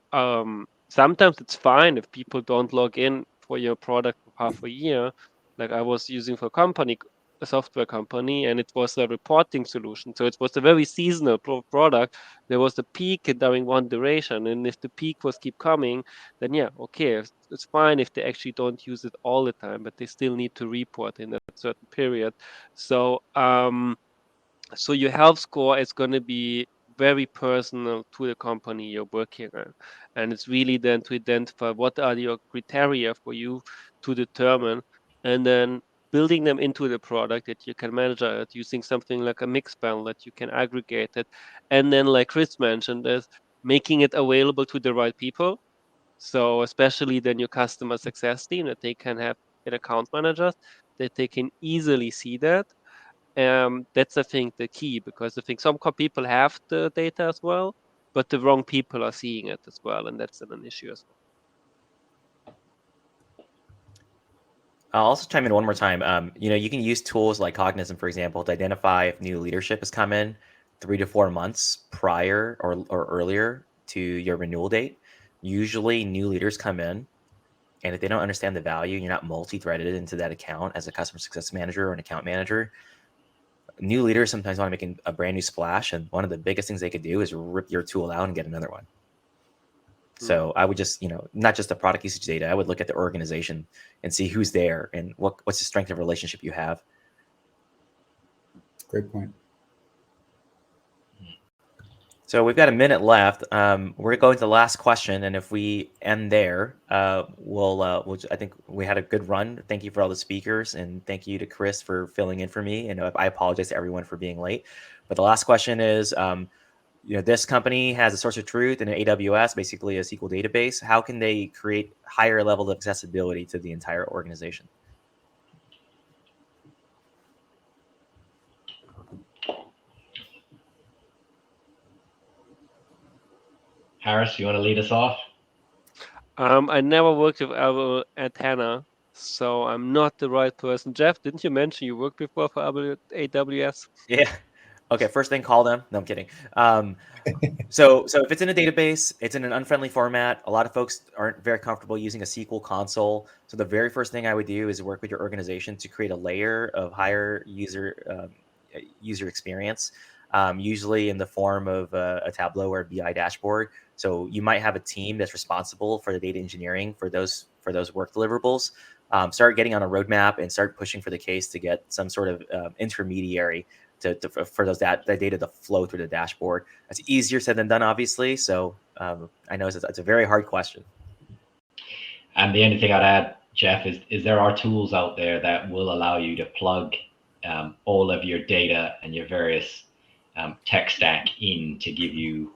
sometimes it's fine if people don't log in for your product for half a year. Like I was using for a software company, and it was a reporting solution. So it was a very seasonal product. There was a peak during one duration, and if the peak was keep coming, then yeah, okay, it's fine if they actually don't use it all the time, but they still need to report in a certain period. So so your health score is going to be very personal to the company you're working on. And it's really then to identify what are your criteria for you to determine, and then building them into the product that you can manage it using something like a mix panel that you can aggregate it. And then, like Chris mentioned, is making it available to the right people. So especially then your customer success team, that they can have an account managers, that they can easily see that. That's I think the key, because I think some people have the data as well, but the wrong people are seeing it as well, and that's an issue as well. I'll also chime in one more time. You can use tools like Cognism, for example, to identify if new leadership has come in 3 to 4 months prior or earlier to your renewal date. Usually new leaders come in, and if they don't understand the value, you're not multi-threaded into that account as a customer success manager or an account manager. New leaders sometimes want to make a brand new splash, and one of the biggest things they could do is rip your tool out and get another one. So I would just, not just the product usage data, I would look at the organization and see who's there and what's the strength of relationship you have. Great point. So we've got a minute left. We're going to the last question, and if we end there, we'll. I think we had a good run. Thank you for all the speakers, and thank you to Chris for filling in for me. And I apologize to everyone for being late. But the last question is, this company has a source of truth in an AWS, basically a SQL database. How can they create higher level of accessibility to the entire organization? Harris, you want to lead us off? I never worked with our antenna, so I'm not the right person. Jeff, didn't you mention you worked before for AWS? Yeah. Okay. First thing, call them. No, I'm kidding. So if it's in a database, it's in an unfriendly format. A lot of folks aren't very comfortable using a SQL console. So the very first thing I would do is work with your organization to create a layer of higher user experience. usually in the form of a Tableau or a BI dashboard. So you might have a team that's responsible for the data engineering for those work deliverables. Start getting on a roadmap and start pushing for the case to get some sort of intermediary for those that data to flow through the dashboard. That's easier said than done, obviously. So I know it's a very hard question. And the only thing I'd add, Jeff, is there are tools out there that will allow you to plug all of your data and your various tech stack in to give you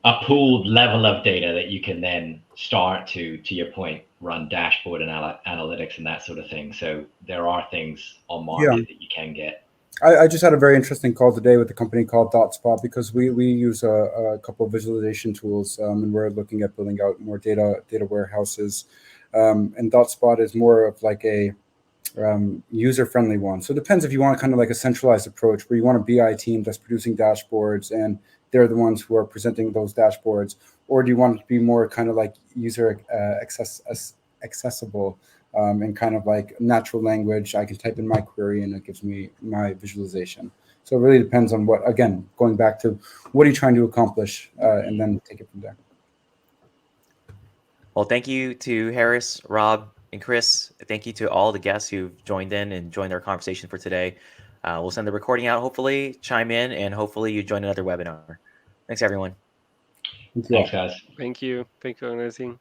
a pooled level of data that you can then start to your point, run dashboard and analytics and that sort of thing. So there are things on market that you can get. I just had a very interesting call today with a company called ThoughtSpot, because we use a couple of visualization tools, and we're looking at building out more data warehouses. And ThoughtSpot is more of like a user-friendly one. So it depends if you want kind of like a centralized approach where you want a BI team that's producing dashboards and they're the ones who are presenting those dashboards, or do you want it to be more kind of like user accessible, and kind of like natural language? I can type in my query and it gives me my visualization. So it really depends on what, again, going back to what are you trying to accomplish, and then take it from there. Well, thank you to Harris, Rob, and Chris. Thank you to all the guests who've joined in and joined our conversation for today. We'll send the recording out, hopefully, chime in, and hopefully you join another webinar. Thanks, everyone. Thanks, guys. Thank you. Thank you for organizing.